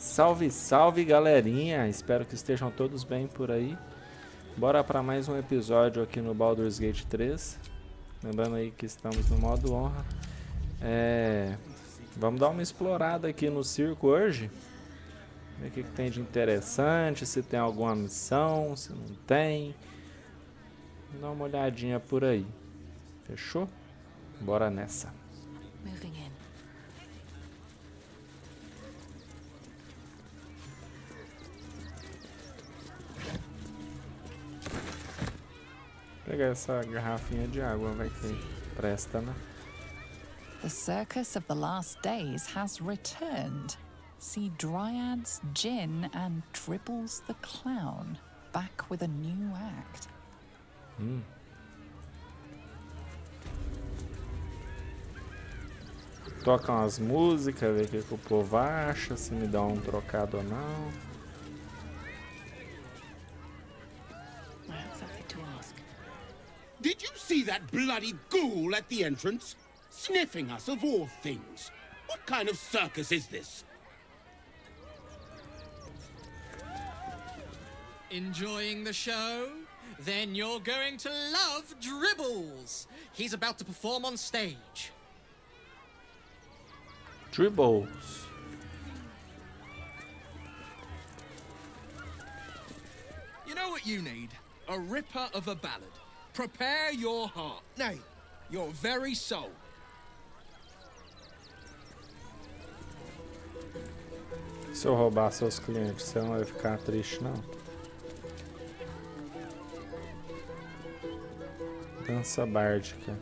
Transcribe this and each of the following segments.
Salve, salve galerinha, espero que estejam todos bem por aí. Bora para mais um episódio aqui no Baldurs Gate 3. Lembrando aí que estamos no modo honra. Vamos dar uma explorada aqui no circo hoje. Ver o que tem de interessante, se tem alguma missão, se não tem. Dá uma olhadinha por aí. Fechou? Bora nessa. Pegar essa garrafinha de água, vai que presta, né? The circus of the last days has returned. See Dryads, Jin, and Dribbles the Clown back with a new act. Tocam as músicas, ver o que o povo acha, se me dá um trocado ou não. Did you see that bloody ghoul at the entrance? Sniffing us of all things. What kind of circus is this? Enjoying the show? Then you're going to love Dribbles. He's about to perform on stage. Dribbles. You know what you need? A ripper of a ballad. Prepare your heart, nay, your very soul. Se eu roubar seus clientes, você não vai ficar triste, não? Dança bárdica.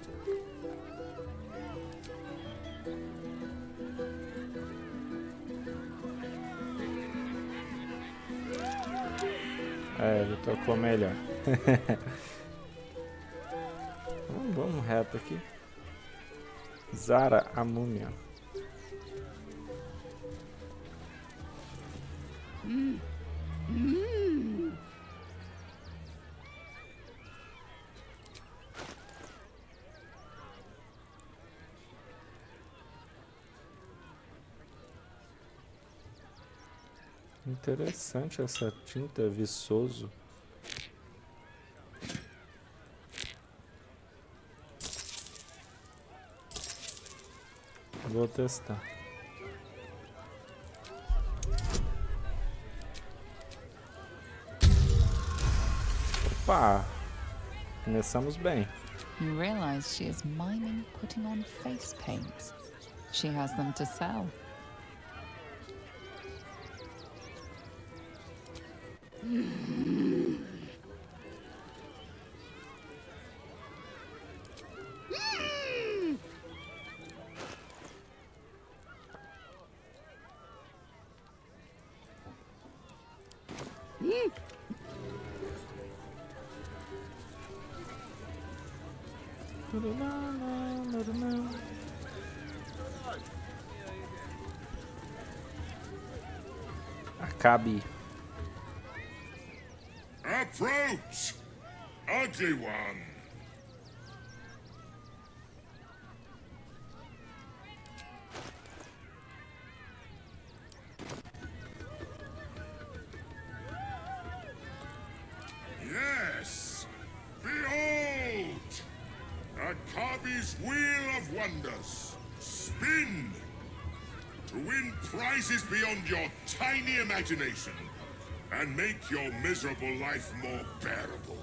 Ele tocou melhor. Vamos reto aqui. Zara, a múmia. Interessante essa tinta viçoso. Vou testar. Opa! Começamos bem. You realize she is miming putting on face paints. She has them to sell. Acabe. Approach, ugly one. Yes, behold, Akabi's wheel of wonders. Spin to win prizes beyond your tiny imagination and make your miserable life more bearable.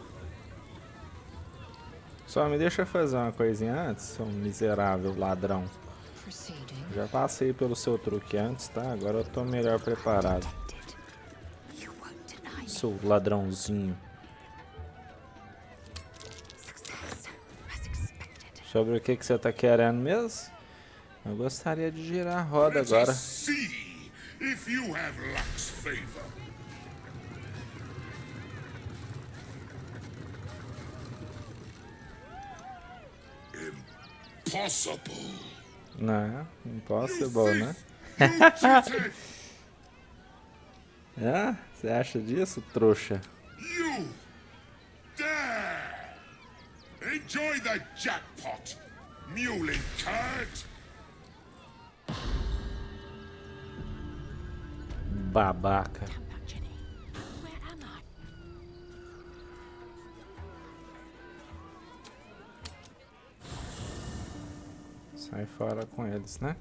Só me deixa fazer uma coisinha antes, seu miserável ladrão. Já passei pelo seu truque antes, tá? Agora eu tô melhor preparado. Seu ladrãozinho. Sobre o que você tá querendo mesmo? Eu gostaria de girar a roda agora. See if you have luck's favor. Impossible. Não, impossible, né? Ah, você acha disso, trouxa? You dare! Enjoy the jackpot, muley card! babaca. Sai fora com eles, né?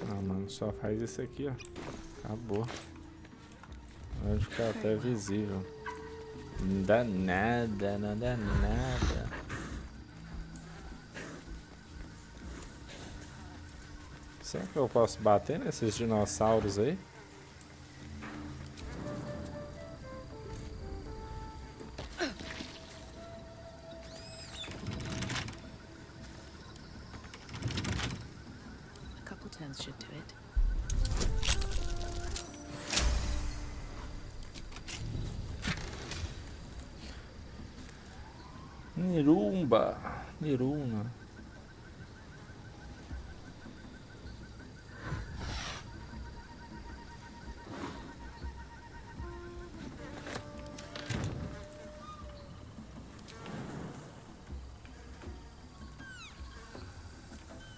Ah, mano, só faz isso aqui, ó. Acabou. Pode ficar até visível. Não dá nada, não dá nada. Será que eu posso bater nesses dinossauros aí? A couple turns should do it. Nirumba, Niruna.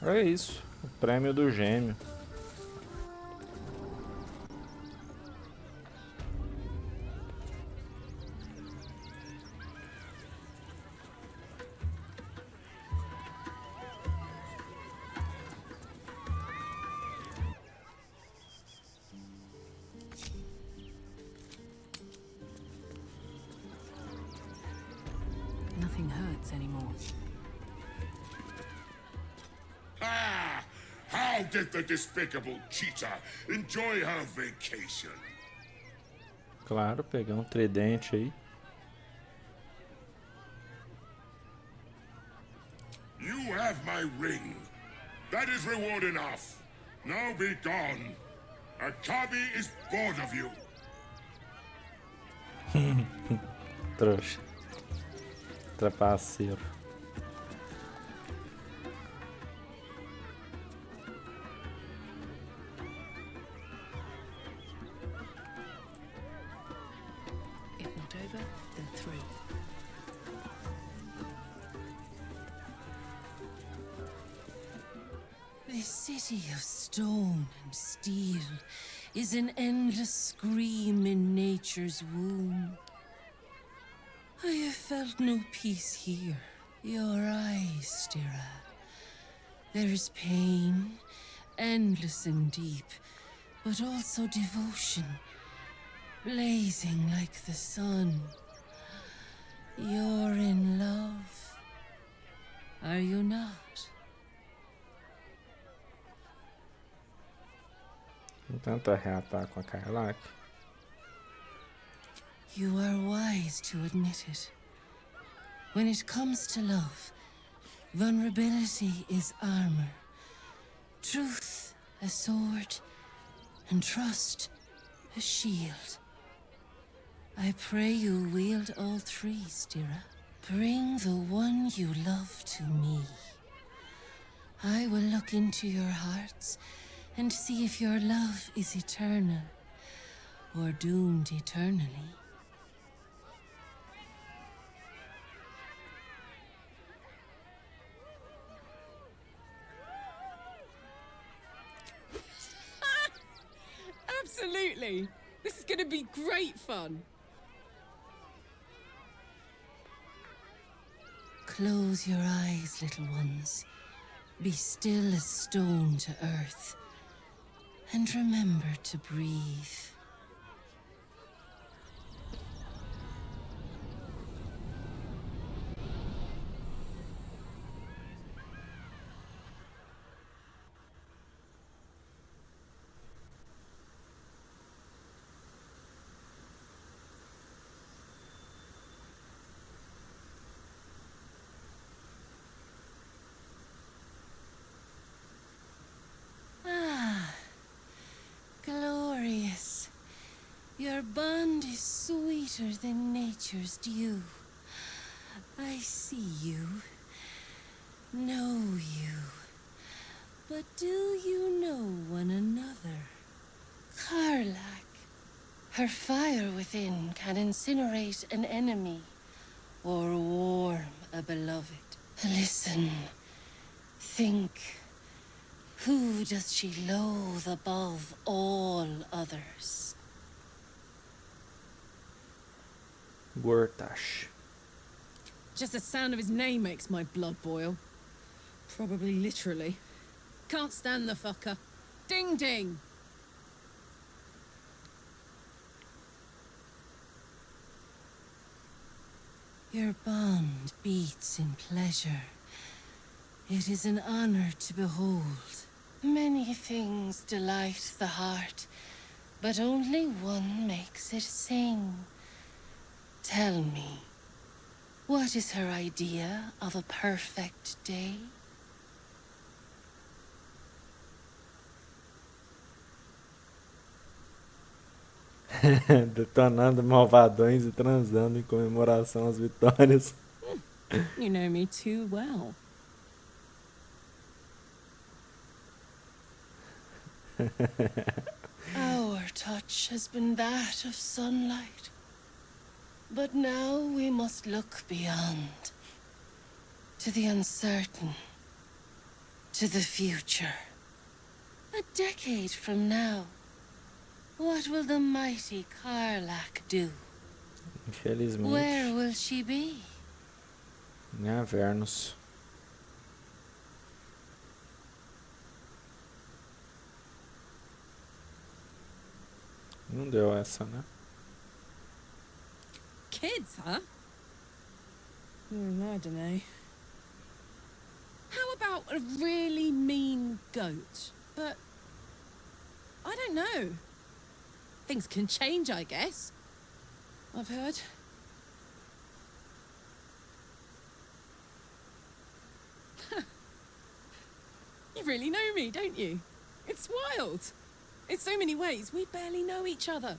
É isso, o prêmio do gêmeo. Nothing hurts anymore. Ah! How did the despicable cheetah enjoy her vacation? Claro, pegar um tridente aí. You have my ring. That is reward enough. Now be gone. Akabi is bored of you. Trouxa. Trapaceiro. If not over, then through. This city of stone and steel is an endless scream in nature's womb. I have felt no peace here. Your eyes, Stira. There is pain, endless and deep, but also devotion, blazing like the sun. You're in love, are you not? Tenta reatar com a Kailak. You are wise to admit it. When it comes to love, vulnerability is armor, truth a sword, and trust a shield. I pray you wield all three, Stira. Bring the one you love to me. I will look into your hearts and see if your love is eternal or doomed eternally. Absolutely! This is gonna be great fun! Close your eyes, little ones. Be still as stone to earth. And remember to breathe. Glorious. Your bond is sweeter than nature's dew. I see you, know you. But do you know one another? Karlak, Her fire within can incinerate an enemy or warm a beloved. Listen, think. Who does she loathe above all others? Gortash. Just the sound of his name makes my blood boil. Probably literally. Can't stand the fucker. Ding ding! Your bond beats in pleasure. It is an honor to behold. Many things delight the heart, but only one makes it sing. Tell me, what is her idea of a perfect day? Detonando malvadões e transando em comemoração às vitórias. You know me too well. Our touch has been that of sunlight. But now we must look beyond. To the uncertain. To the future. A decade from now. What will the mighty Karlach do? Infelizmente. Where will she be? Em Avernus. Não deu essa, né? Kids, huh? I don't know. How about a really mean goat? But I don't know. Things can change, I guess. I've heard. You really know me, don't you? It's wild. In so many ways, we barely know each other.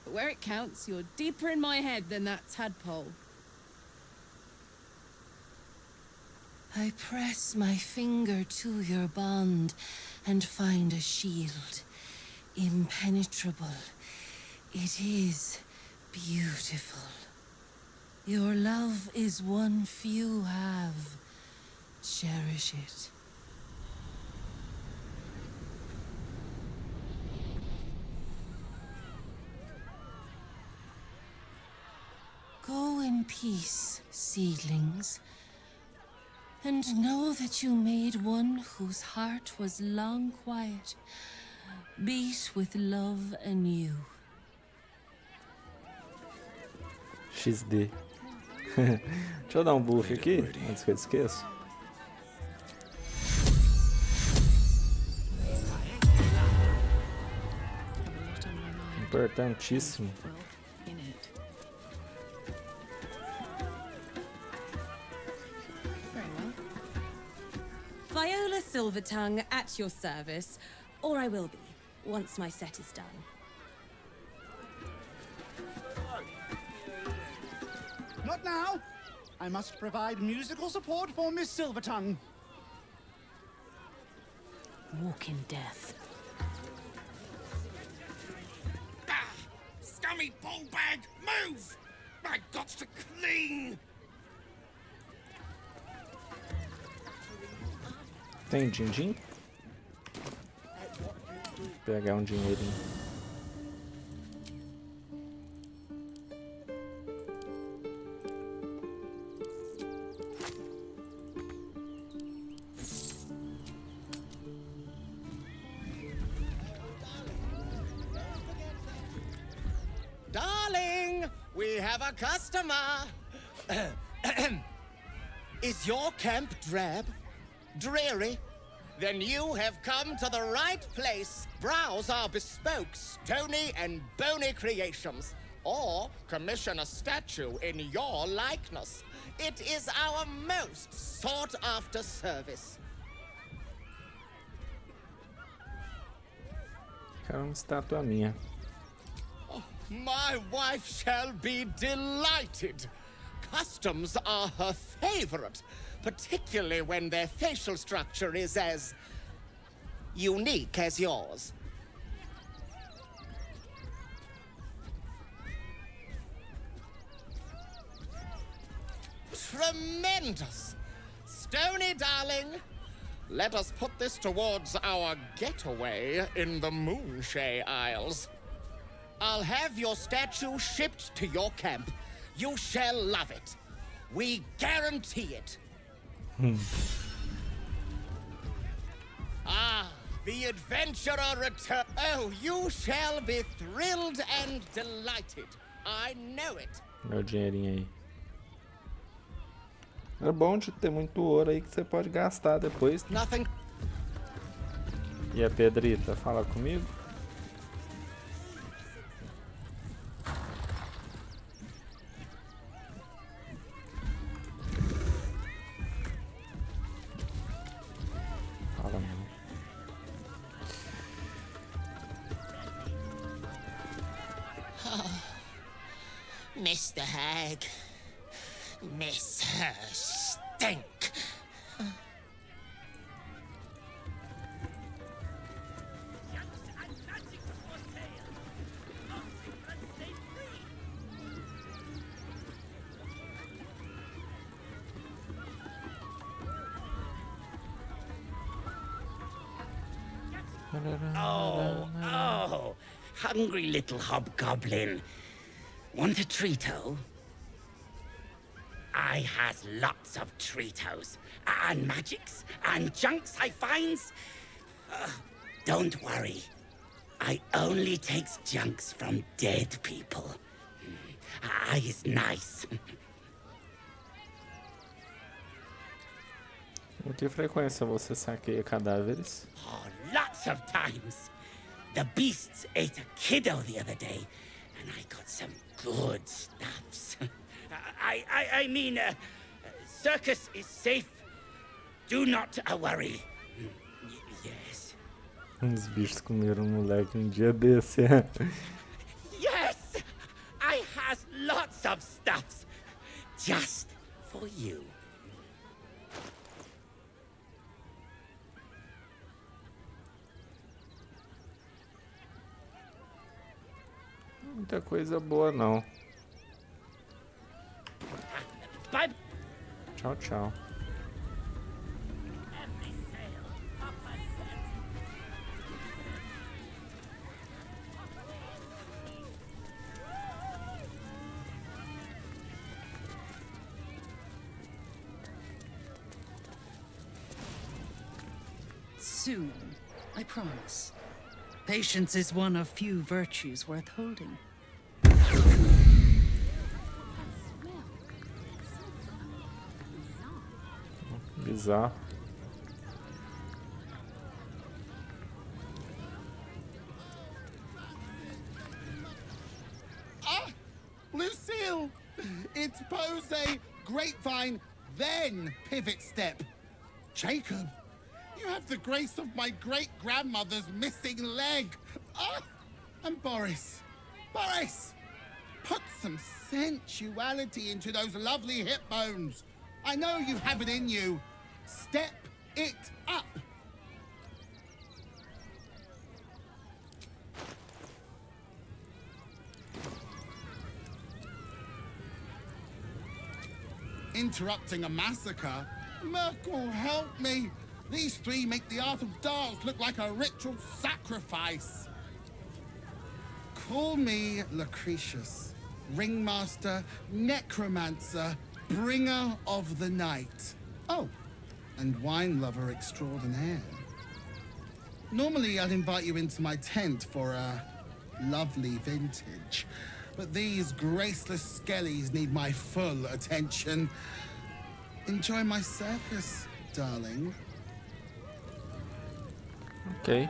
But where it counts, you're deeper in my head than that tadpole. I press my finger to your bond and find a shield. Impenetrable. It is beautiful. Your love is one few have. Cherish it. Go in peace, seedlings, and know that you made one whose heart was long quiet, beat with love anew. XD. Deixa eu dar um buff aqui, antes que eu esqueça. Importantíssimo. Viola Silvertongue at your service, or I will be, once my set is done. Not now! I must provide musical support for Miss Silvertongue. Walk in death. Ah! Scummy ballbag! Move! My gots to clean! Tem din-din? Vou pegar um dinheirinho. Darling, we have a customer. Is your camp drab? Dreary? Then you have come to the right place. Browse our bespoke, stony and bony creations. Or commission a statue in your likeness. It is our most sought-after service. Quero uma estátua minha. Oh, my wife shall be delighted. Customs are her favorite. Particularly when their facial structure is as unique as yours. tremendous. Stony, darling, let us put this towards our getaway in the Moonshay Isles. I'll have your statue shipped to your camp. You shall love it. We guarantee it. Ah, the adventurer return. Oh, you shall be thrilled and delighted. I know it. Olha o dinheirinho aí. É bom de ter muito ouro aí que você pode gastar depois. Nothing. E a Pedrita, fala comigo? Fala não. Mr. Hag. Miss her stink. Oh, hungry little hobgoblin. Want a treato? I has lots of treatos, and magics, and junks I finds. Don't worry, I only takes junks from dead people. I is nice. Com que frequência você saqueia cadáveres? Oh, lots of times. The beasts ate a kiddo the other day, and I got some good stuffs. I mean, circus is safe. Do not worry. Yes. Os bichos comeram um moleque um dia desse. Yes! I has lots of stuffs. Just for you. Muita coisa boa não. Bye. Tchau, tchau. Soon, I promise. Patience is one of few virtues worth holding. Bizarro. Ah! Lucille! It's pose a grapevine, then pivot step. Jacob, you have the grace of my great-grandmother's missing leg. Ah! And Boris. Boris! Put some sensuality into those lovely hip bones. I know you have it in you. Step it up. Interrupting a massacre? Merkel, help me. These three make the art of dance look like a ritual sacrifice. Call me Lucretius, ringmaster, necromancer, bringer of the night. Oh, and wine lover extraordinaire. Normally, I'd invite you into my tent for a lovely vintage, but these graceless skellies need my full attention. Enjoy my circus, darling. Ok.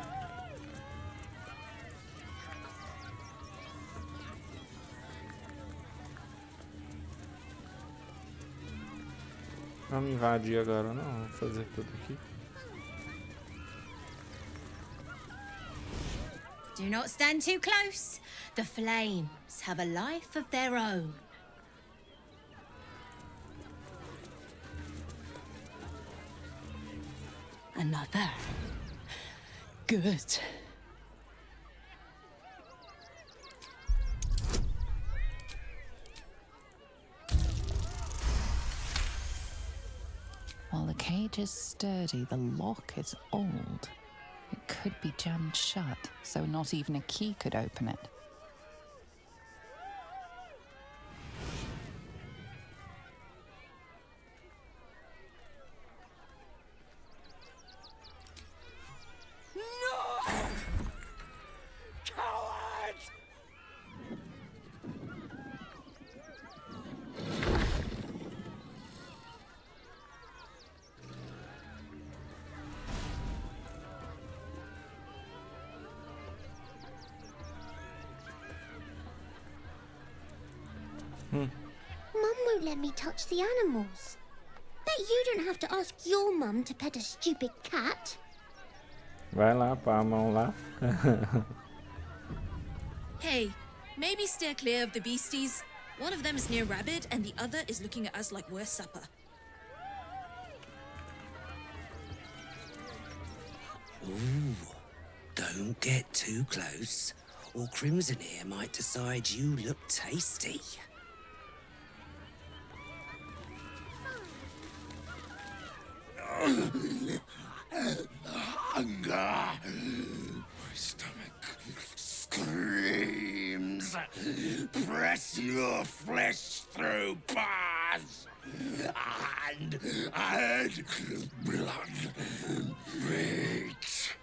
Vamos invadir agora, não. Vamos fazer tudo aqui. Do not stand too close. The flames have a life of their own. Another. Good. cage is sturdy, the lock is old. It could be jammed shut, so not even a key could open it. Mum won't let me touch the animals. Bet you don't have to ask your mum to pet a stupid cat. Vai lá, pá a mão lá. Hey, maybe steer clear of the beasties. One of them is near Rabbit and the other is looking at us like we're supper. Ooh, don't get too close, or Crimson here might decide you look tasty. Hunger. My stomach screams. Press your flesh through bars. And add blood. Beat.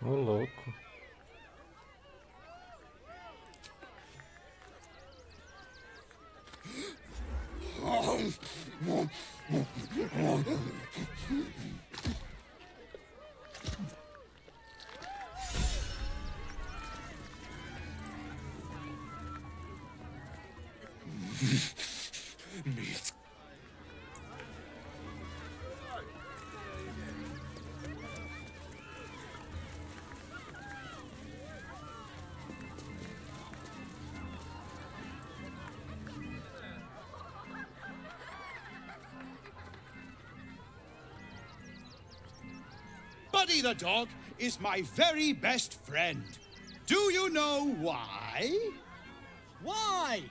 Ô, louco. Meat. Buddy the dog is my very best friend. Do you know why? Why?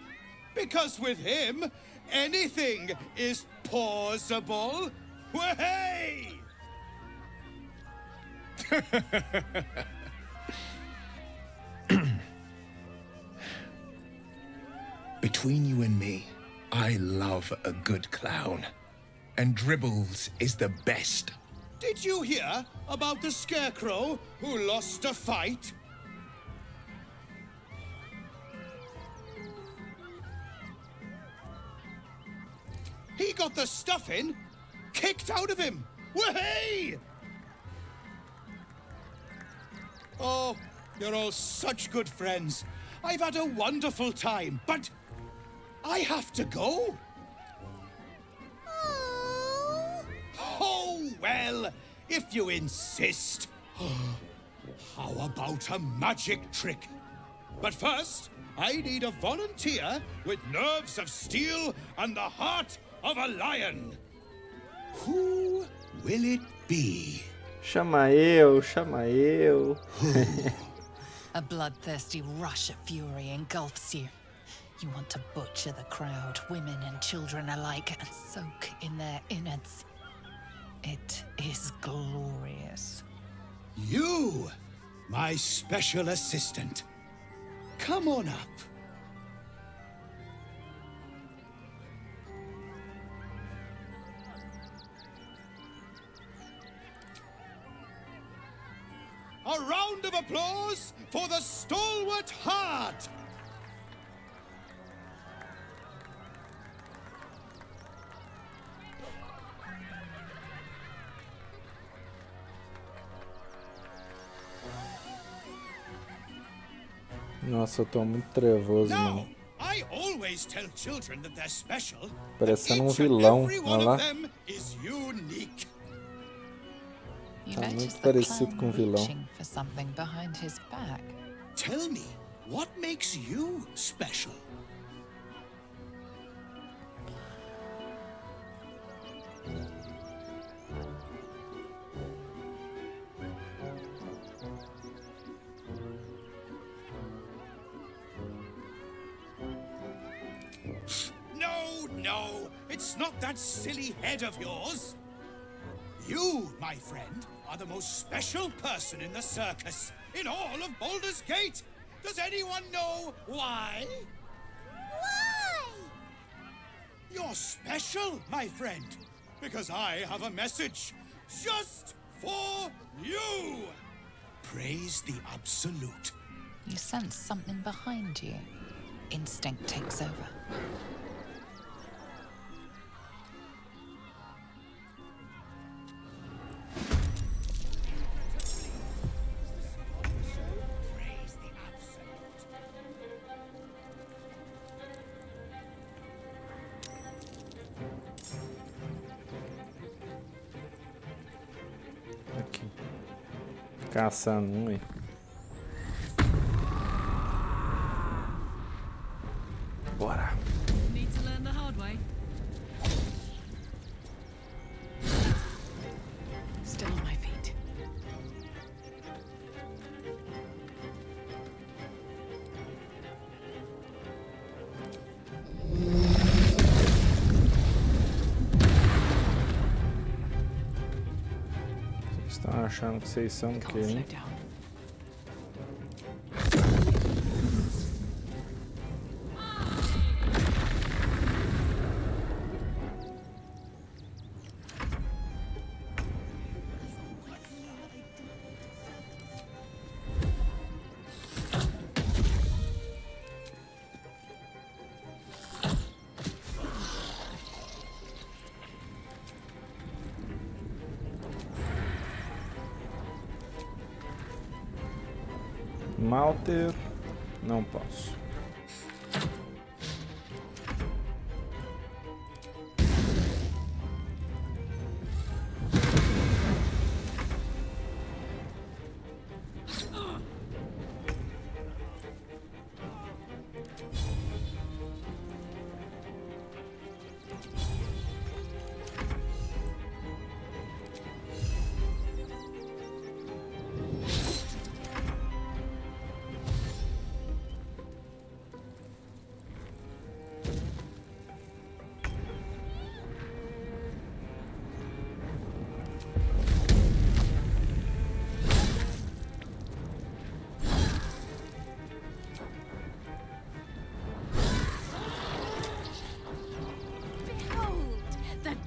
Because with him, anything is possible. Way! Between you and me, I love a good clown. And Dribbles is the best. Did you hear about the scarecrow who lost a fight? He got the stuffing kicked out of him. Way! Oh, you're all such good friends. I've had a wonderful time, but I have to go. Oh, well, if you insist. How about a magic trick? But first, I need a volunteer with nerves of steel and the heart of a lion. Who will it be? Chama eu, chama eu. A bloodthirsty rush of fury engulfs you. You want to butcher the crowd, women and children alike, and soak in their innards. It is glorious. You, my special assistant. Come on up. A round of applause for the stalwart heart. Nossa, eu tô muito trevoso, mano. I always tell children that they're special. Parecendo vilão, olha lá. Is unique. You Tá notice muito the parecido clown com o vilão. reaching for something behind his back. Tell me, what makes you special? No, it's not that silly head of yours. You, my friend, are the most special person in the circus, in all of Baldurs Gate. Does anyone know why? Why? You're special, my friend, because I have a message just for you. Praise the Absolute. You sense something behind you. Instinct takes over. Aqui. Caçando um aí. Bora. Need to learn the hard way. Still on my feet. Vocês estão achando que vocês são o quê, hein? Malter, não posso.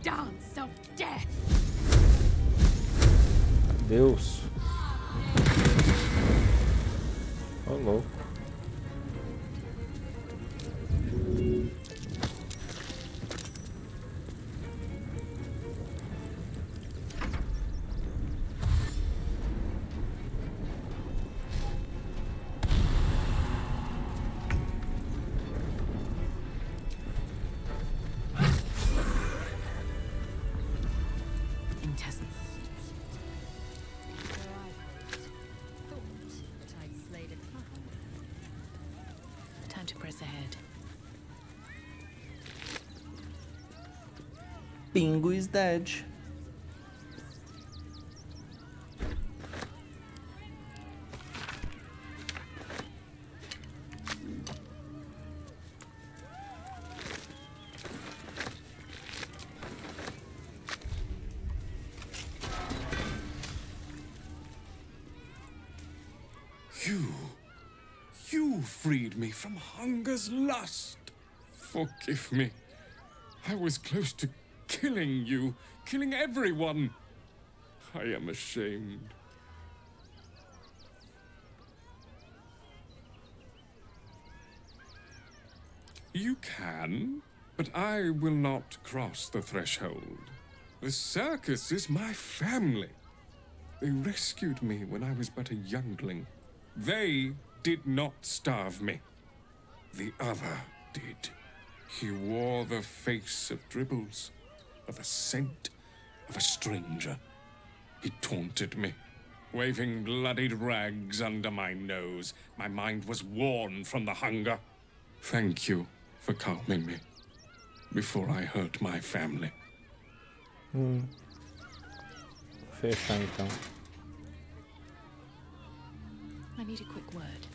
Dance of death. Deus. Ô, louco. Time to press ahead. Pingo is dead. You freed me from hunger's lust. Forgive me. I was close to killing you, killing everyone. I am ashamed. You can, but I will not cross the threshold. The circus is my family. They rescued me when I was but a youngling. They did not starve me. The other did. He wore the face of Dribbles, of the scent of a stranger. He taunted me, waving bloodied rags under my nose. My mind was worn from the hunger. Thank you for calming me before I hurt my family. Fechar então. I need a quick word.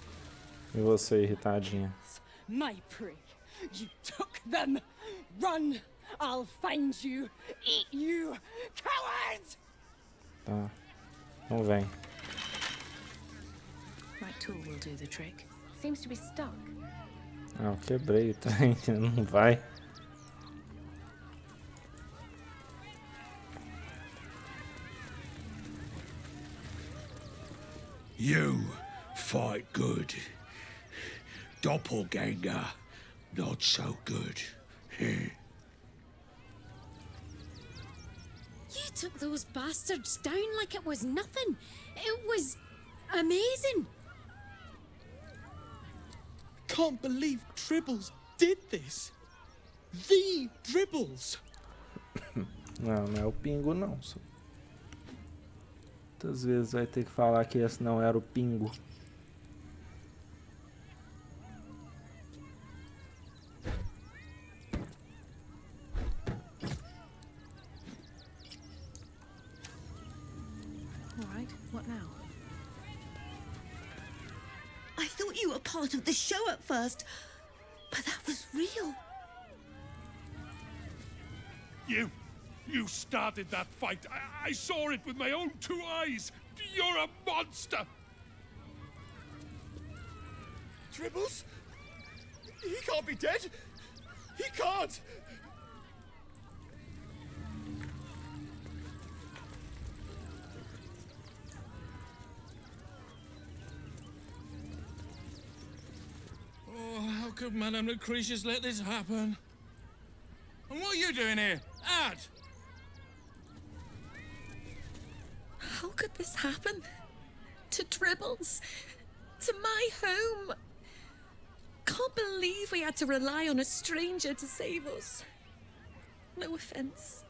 E você, irritadinha? My prick, you took them. Run! I'll find you, eat you, coward! Tá. Então vem. Right tool will do the trick. Seems to be stuck. Ah, eu quebrei o trem. Não vai. You fight good. Doppelganger, not so good. You took those bastards down like it was nothing. It was amazing. Can't believe Dribbles did this. The Dribbles. Não, não é o Pingo não. Muitas vezes vai ter que falar que esse não era o Pingo. Alright, what now? I thought you were part of the show at first, but that was real. You started that fight. I saw it with my own 2 eyes. You're a monster. Dribbles? He can't be dead. He can't. Oh, how could Madame Lucretius let this happen? And what are you doing here? Ad! How could this happen? To Dribbles? To my home? Can't believe we had to rely on a stranger to save us. No offense.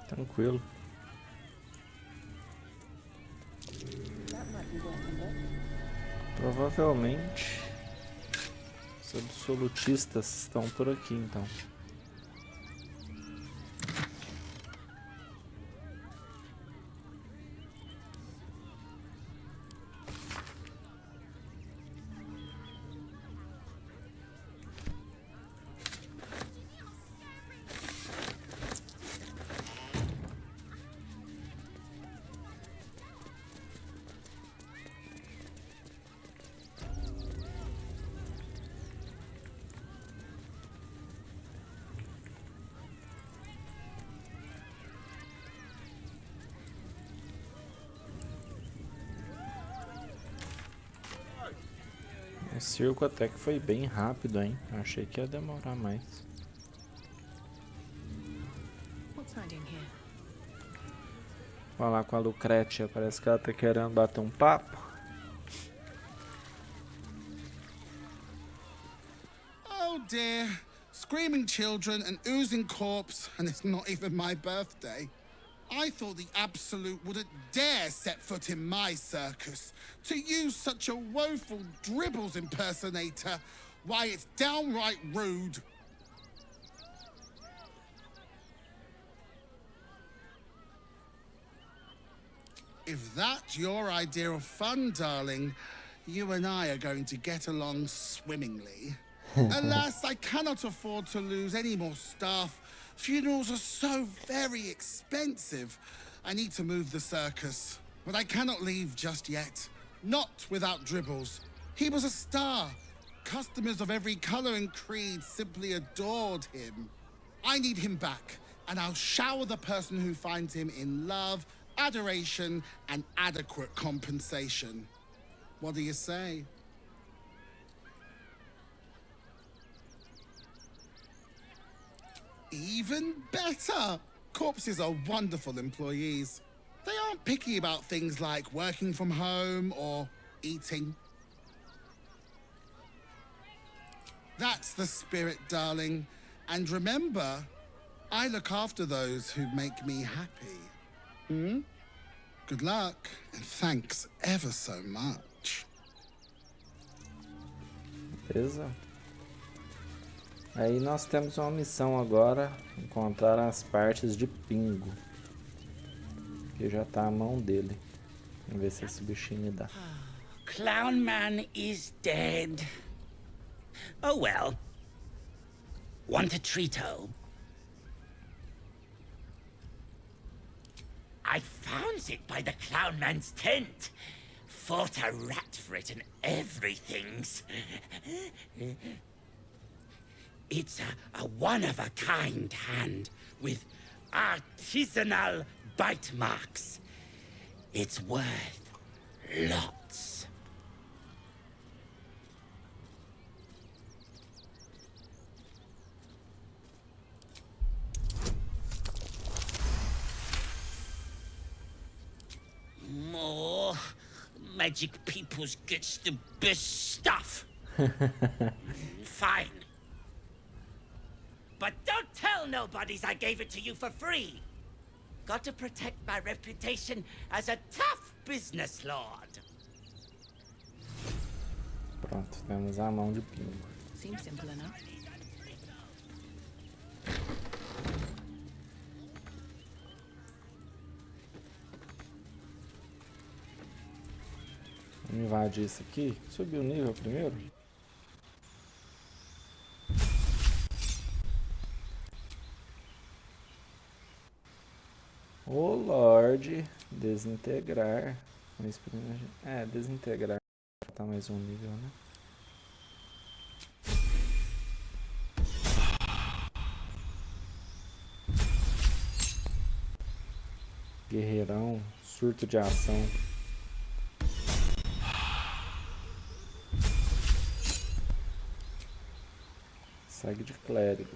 Tranquilo. Provavelmente os absolutistas estão por aqui, então. O circo até que foi bem rápido, hein? Achei que ia demorar mais. Falar com a Lucrétia, parece que ela tá querendo bater um papo. Oh dear. Screaming children, an oozing corpse, and it's not even my birthday. I thought the Absolute wouldn't dare set foot in my circus. To use such a woeful Dribbles impersonator, why, it's downright rude. If that's your idea of fun, darling, you and I are going to get along swimmingly. Alas, I cannot afford to lose any more staff. Funerals are so very expensive. I need to move the circus, but I cannot leave just yet. Not without Dribbles. He was a star. Customers of every color and creed simply adored him. I need him back, and I'll shower the person who finds him in love, adoration, and adequate compensation. What do you say? Even better! Corpses are wonderful employees. They aren't picky about things like working from home or eating. That's the spirit, darling. And remember, I look after those who make me happy. Hmm? Good luck, and thanks ever so much. Beleza. Aí nós temos uma missão agora, encontrar as partes de Pingo. Que já tá à mão dele. Vamos ver se esse bichinho me dá. Clown Man is dead. Oh well. Want a treato? I found it by the clown man's tent. Fought a rat for it and everything's. It's a one-of-a-kind hand with artisanal bite marks. It's worth lots. More magic peoples gets the best stuff. Fine. But don't tell nobodies I gave it to you for free. Got to protect my reputation as a tough business lord. Pronto, temos a mão de Pingo. Seems simple enough. Vamos invadir isso aqui. Subir o nível primeiro. O Lorde, desintegrar. Mas primeiro, desintegrar. Tá mais um nível, né? Guerreirão, surto de ação. Segue de clérigo.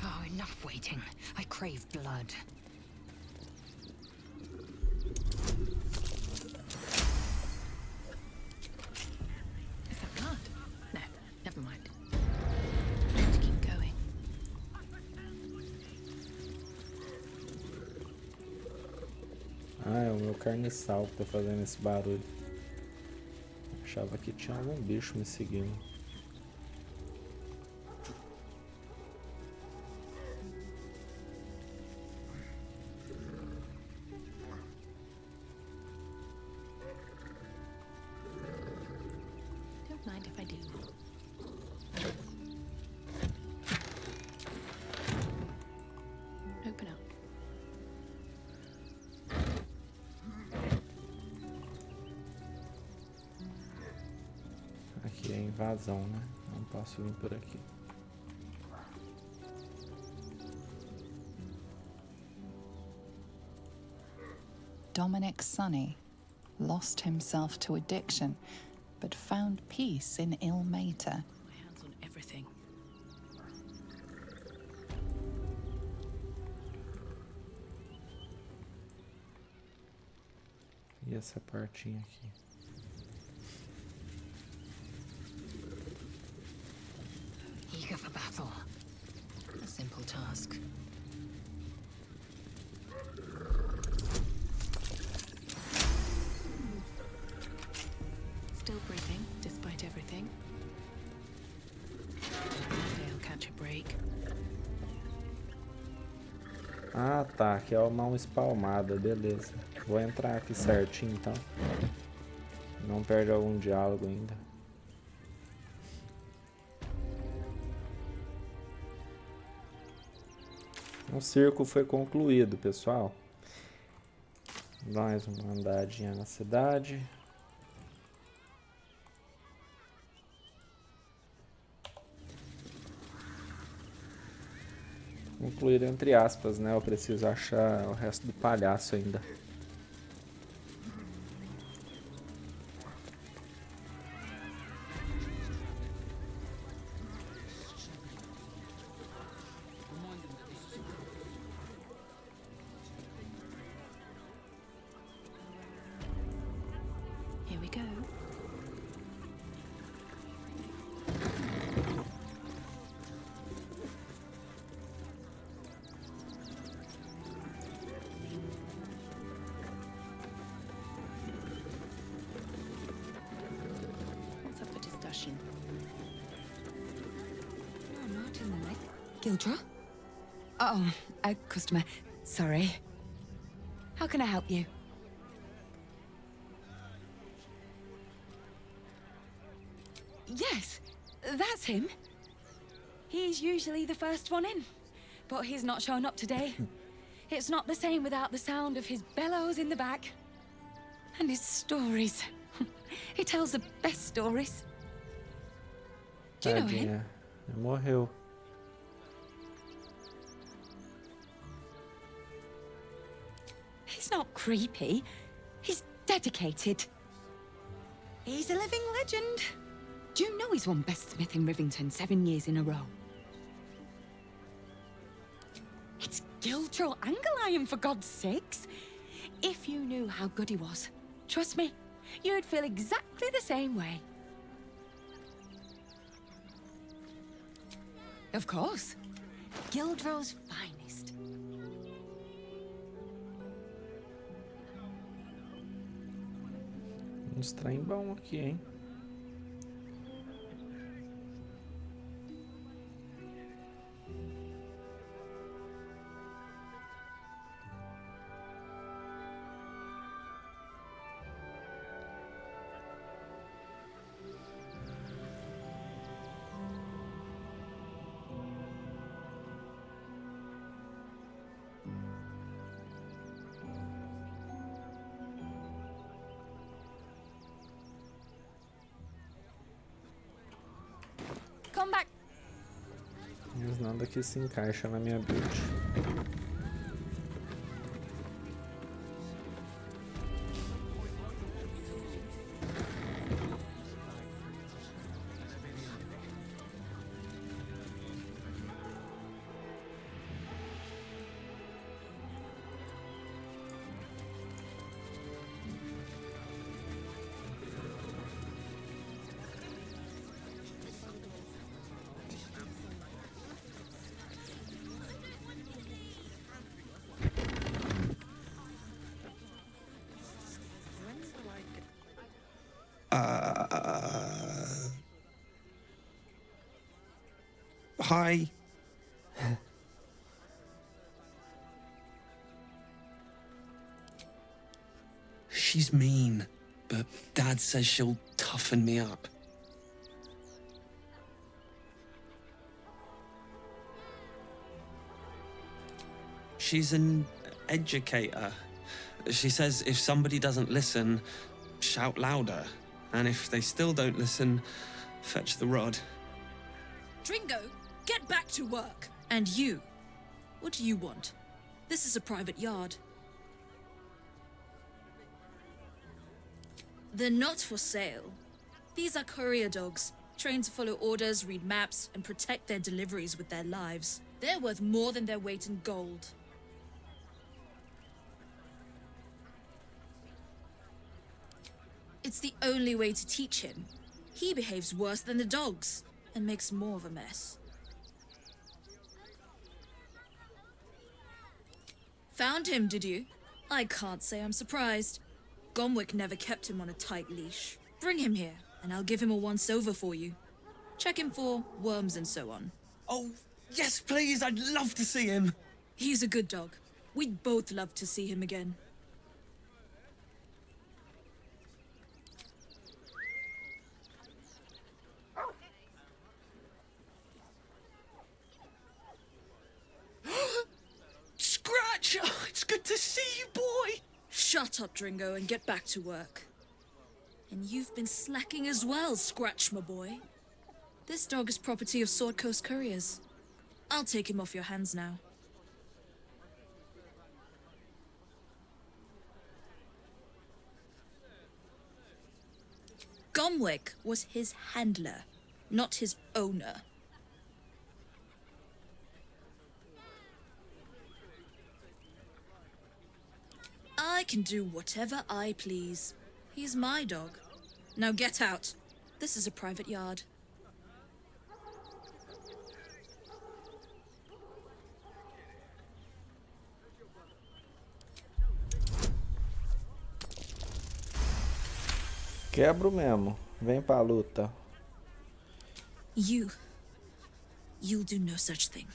Oh, enough waiting. I crave blood. Ah, é o meu carniçal que tá fazendo esse barulho. Achava que tinha algum bicho me seguindo. Don't mind if I do. Open up. Aqui é invasão, né? Não posso vir por aqui. Dominic Sonny lost himself to addiction, but found peace in Ilmater. My hands on everything. E essa partinha aqui? Eager for battle. A simple task. Still breathing, despite everything. One day I'll catch a break. Ah, tá. Aqui é a mão espalmada, beleza. Vou entrar aqui certinho, então. Não perde algum diálogo ainda. O circo foi concluído, pessoal. Mais uma andadinha na cidade. Concluído entre aspas, né? Eu preciso achar o resto do palhaço ainda. Here we go. What's up for discussion? Oh, Martin the Nick. Gildra? Oh, a customer. Sorry. How can I help you? Yes, that's him. He's usually the first one in, but he's not shown up today. It's not the same without the sound of his bellows in the back. And his stories. He tells the best stories. Do you know him? Morreu. He's not creepy. He's dedicated. He's a living legend. Do you know he's won Best Smith in Rivington 7 years in a row? It's Gildro Angelion, for God's sakes. If you knew how good he was, trust me, you'd feel exactly the same way. Of course. Gildro's finest. Trem bom aqui, hein? Come back. Mas nada que se encaixa na minha build. Hi. She's mean, but Dad says she'll toughen me up. She's an educator. She says if somebody doesn't listen, shout louder. And if they still don't listen, fetch the rod. Dringo, get back to work. And you, what do you want? This is a private yard. They're not for sale. These are courier dogs, trained to follow orders, read maps, and protect their deliveries with their lives. They're worth more than their weight in gold. It's the only way to teach him. He behaves worse than the dogs, and makes more of a mess. Found him, did you? I can't say I'm surprised. Gomwick never kept him on a tight leash. Bring him here, and I'll give him a once-over for you. Check him for worms and so on. Oh, yes, please, I'd love to see him. He's a good dog. We'd both love to see him again. Scratch! Oh, it's good to see you, boy! Shut up, Dringo, and get back to work. And you've been slacking as well, Scratch, my boy. This dog is property of Sword Coast Couriers. I'll take him off your hands now. Gomwick was his handler, not his owner. I can do whatever I please. He's my dog. Now get out. This is a private yard. Quebro mesmo. Vem pra luta. You'll do no such thing.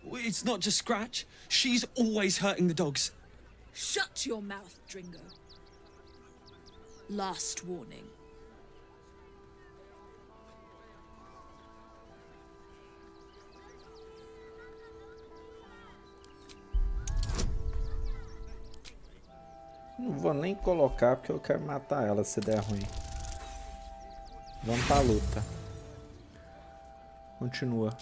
It's not just Scratch. She's always hurting the dogs. Shut your mouth, Dringo. Last warning. Não vou nem colocar porque eu quero matar ela se der ruim. Vamos pra luta. Continua.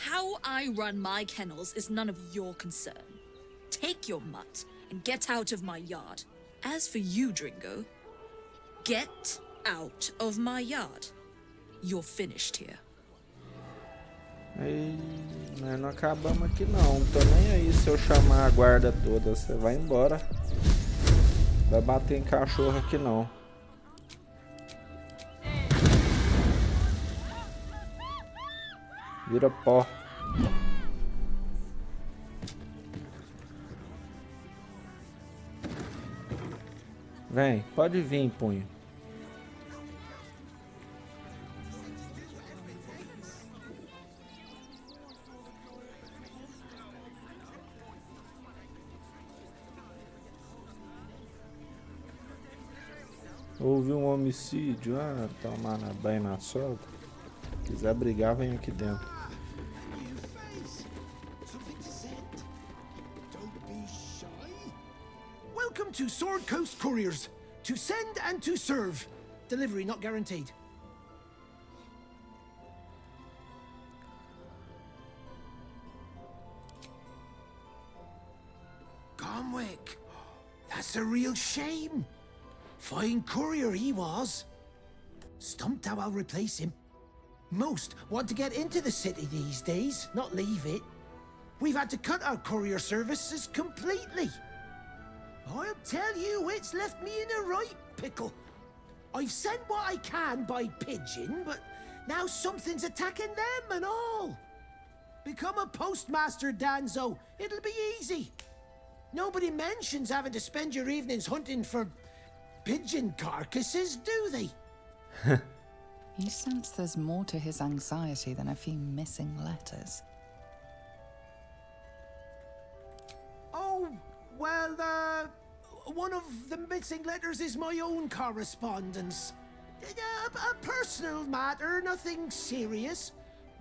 How I run my kennels is none of your concern. Take your mutt and get out of my yard. As for you, Dringo, get out of my yard. You're finished here. Ei, nós não acabamos aqui não. Não tô nem aí se eu chamar a guarda toda. Você vai embora. Vai bater em cachorro aqui não. Vira pó. Vem, pode vir, punho. Houve um homicídio. Ah, tomar banho na sogra. Se quiser brigar, vem aqui dentro. Welcome to Sword Coast Couriers. To send and to serve. Delivery not guaranteed. Gomwick. That's a real shame. Fine courier he was. Stumped how I'll replace him. Most want to get into the city these days, not leave it. We've had to cut our courier services completely. I'll tell you, it's left me in a right pickle. I've sent what I can by pigeon, but now something's attacking them and all. Become a postmaster, Danzo. It'll be easy. Nobody mentions having to spend your evenings hunting for pigeon carcasses, do they? You sense there's more to his anxiety than a few missing letters. Oh, well, one of the missing letters is my own correspondence. A personal matter, nothing serious.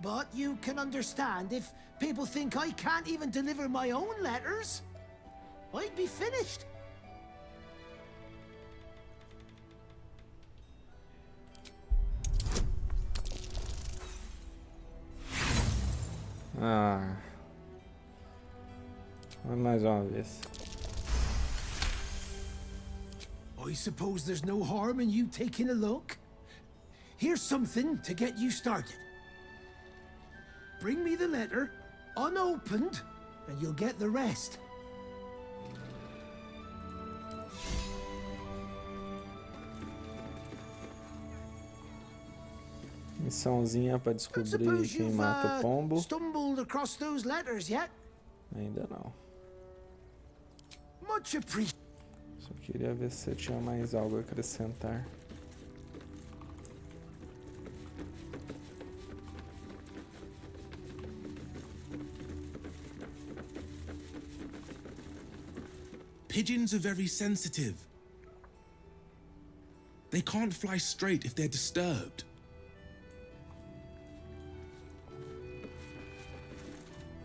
But you can understand if people think I can't even deliver my own letters, I'd be finished. Ah. Mais uma vez. I suppose there's no harm in you taking a look. Here's something to get you started. Bring me the letter, unopened, and you'll get the rest. Missãozinha para descobrir quem mata o pombo. Stumbled across those letters yet? Ainda não. Much appreciated. Só queria ver se tinha mais algo a acrescentar. Pigeons are very sensitive. They can't fly straight if they're disturbed.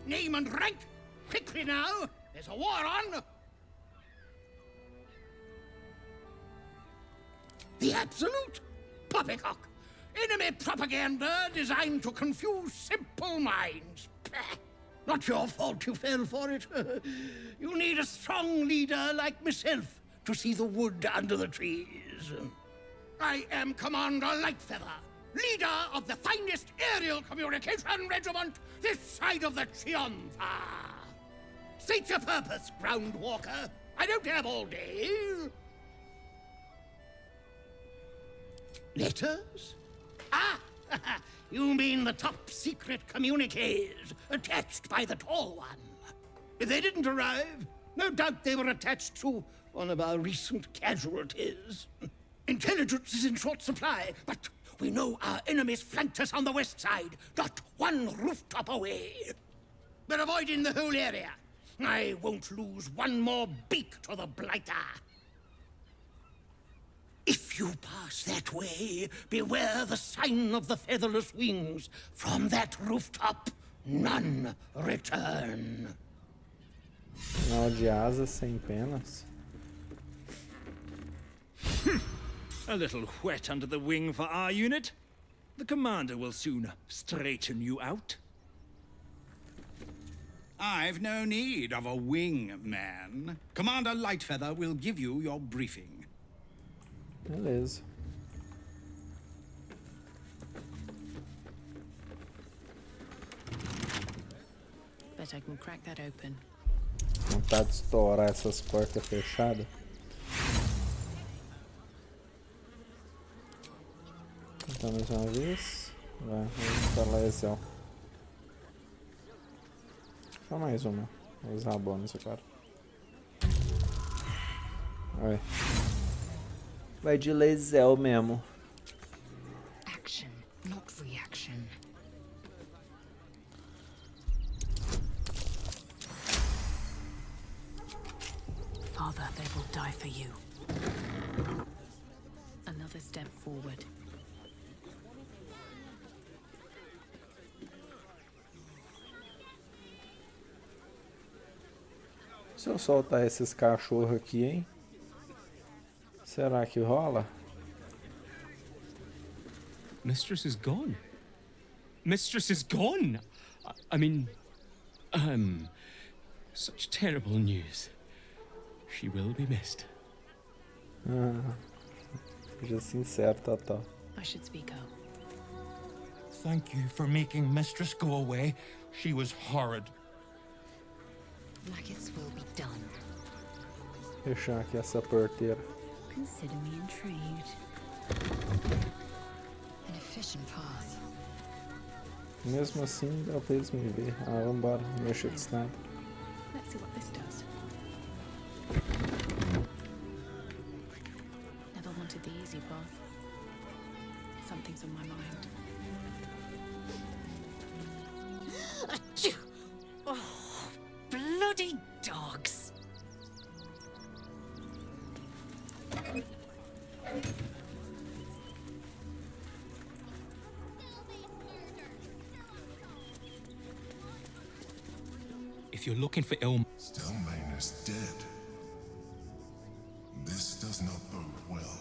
Name and rank! Quickly now! There's a war on! The absolute poppycock! Enemy propaganda designed to confuse simple minds. Pah. Not your fault you fell for it. You need a strong leader like myself to see the wood under the trees. I am Commander Lightfeather, leader of the finest aerial communication regiment this side of the Triumpha. State your purpose, ground walker. I don't have all day. Letters? Ah! You mean the top secret communiques attached by the tall one. If they didn't arrive, no doubt they were attached to one of our recent casualties. Intelligence is in short supply, but We know our enemies flanked us on the west side, not one rooftop away. We're avoiding the whole area. I won't lose one more beak to the blighter. If you pass that way, beware the sign of the featherless wings. From that rooftop, none return. Sinal de asas sem penas. A little wet under the wing for our unit. The commander will soon straighten you out. I've no need of a wing man. Commander Lightfeather will give you your briefing. Beleza. Bet I can crack that open. Vontade de estourar essas portas fechadas. Então, mais uma vez. Vai, vamos para lá, Excel. Só mais uma. Vou usar a bônus agora. Vai. Vai de laser mesmo. Action, not reaction. Father, they will die for you. Another step forward. Se eu soltar esses cachorros aqui, hein? Será que rola? Mistress is gone. Mistress is gone. I mean, such terrible news. She will be missed. Seja sincero, Tata. I should speak up. Thank you for making Mistress go away. She was horrid. Maggots will be done. Fechar aqui essa porteira. Consider me intrigued. An efficient path. Mesmo assim, dá pra eles me ver. Ah, vambora, não mexer com isso nada. Let's see what this does. Never wanted the easy path. Something's on my mind. Achoo! Oh, bloody dogs! If you're looking for ill... Stelmane is dead. This does not bode well.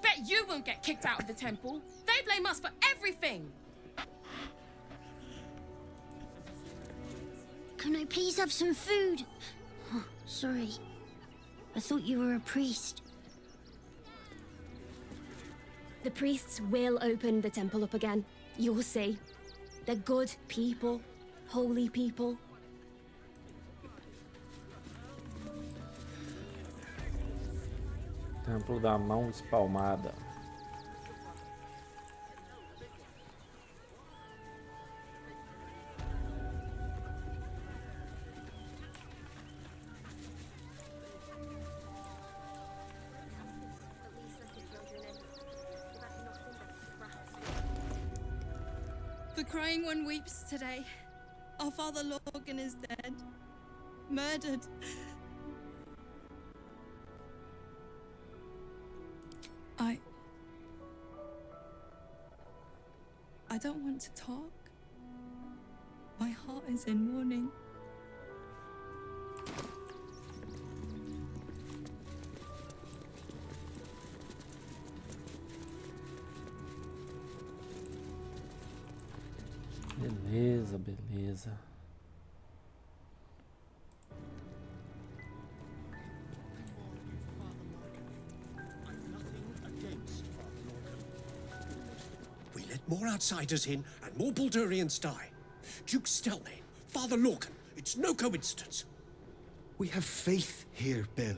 Bet you won't get kicked out of the temple. They blame us for everything. Can I please have some food? Oh, sorry. I thought you were a priest. The priests will open the temple up again. You'll see. They're good people. Holy people. Templo da Mão Espalmada. The crying one weeps today. Our father Logan is dead. Murdered. I don't want to talk. My heart is in mourning. Beleza, beleza. We let more outsiders in and more Baldurians die. Duke Stelmane, Father Lorcan, it's no coincidence. We have faith here, Bill.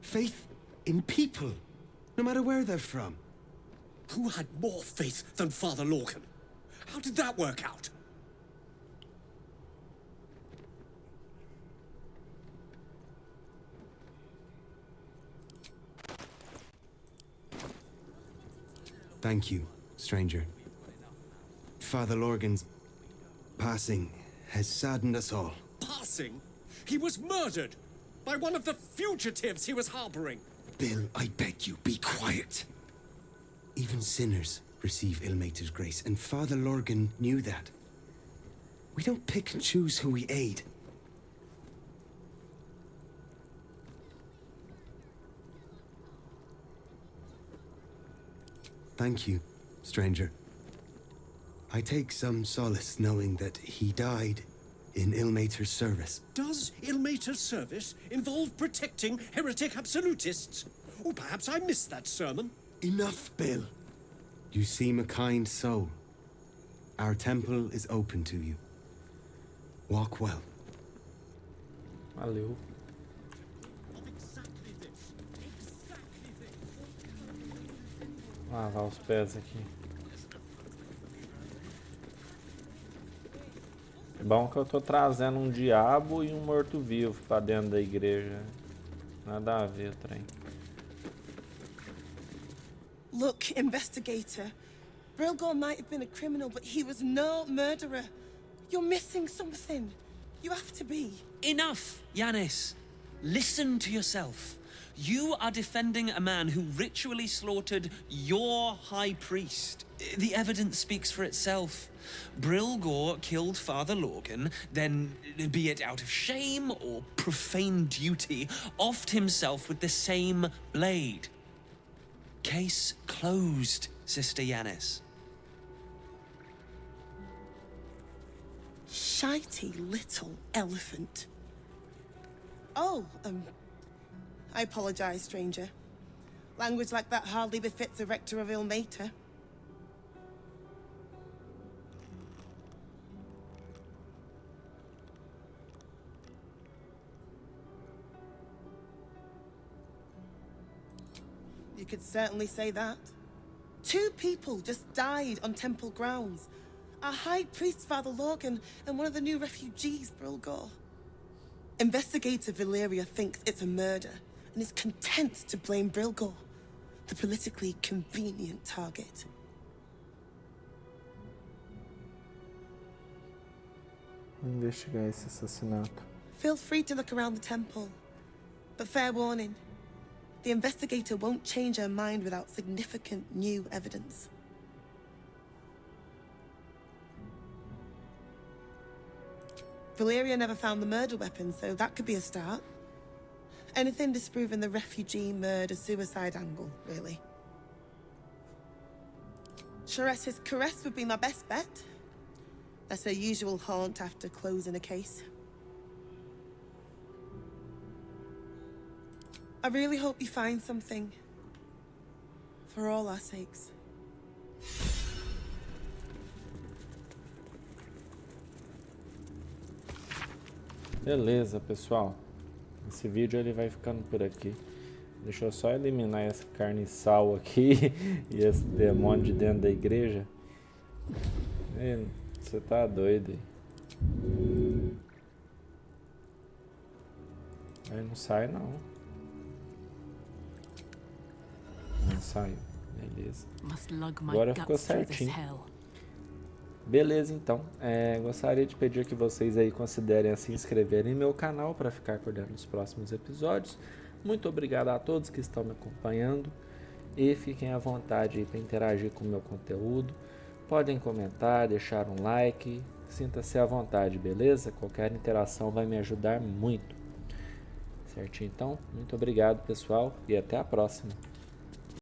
Faith in people, no matter where they're from. Who had more faith than Father Lorcan? How did that work out? Thank you, stranger. Father Lorgan's passing has saddened us all. Passing? He was murdered by one of the fugitives he was harboring. Bill, I beg you, be quiet. Even sinners receive Ilmater's grace, and Father Lorgan knew that. We don't pick and choose who we aid. Thank you, stranger. I take some solace knowing that he died in Ilmater's service. Does Ilmater's service involve protecting heretic absolutists? Or perhaps I missed that sermon. Enough, Bill. You seem a kind soul. Our temple is open to you. Walk well. Valeu. Lavar os pés aqui. É bom que eu tô trazendo um diabo e um morto-vivo pra dentro da igreja. Nada a ver, trem. Look, investigator. Brilgor might have been a criminal, but he was no murderer. You're missing something. You have to be. Enough, Yanis. Listen to yourself. You are defending a man who ritually slaughtered your high priest. The evidence speaks for itself. Brilgor killed Father Lorgan, then, be it out of shame or profane duty, offed himself with the same blade. Case closed, Sister Yanis. Shitey little elephant. Oh, I apologize, stranger. Language like that hardly befits a rector of Ilmater. You could certainly say that. 2 people just died on temple grounds. Our high priest, Father Lorgan, and one of the new refugees, Brilgor. Investigator Valeria thinks it's a murder and is content to blame Brilgor, the politically convenient target. Investigar esse assassinato. Feel free to look around the temple, but fair warning. The investigator won't change her mind without significant new evidence. Valeria never found the murder weapon, so that could be a start. Anything disproving the refugee murder-suicide angle, really. Chares's caress would be my best bet. That's her usual haunt after closing a case. I really hope you find something. For all our sakes. Beleza, pessoal. Esse vídeo ele vai ficando por aqui. Deixa eu só eliminar essa carniçal aqui e esse demônio de dentro da igreja. Você tá doido aí. Aí não sai não. Não saiu. Beleza. Agora ficou certinho. Beleza, então. Gostaria de pedir que vocês aí considerem se inscreverem no meu canal para ficar por dentro dos próximos episódios. Muito obrigado a todos que estão me acompanhando. E fiquem à vontade aí para interagir com o meu conteúdo. Podem comentar, deixar um like. Sinta-se à vontade, beleza? Qualquer interação vai me ajudar muito. Certinho, então? Muito obrigado, pessoal. E até a próxima.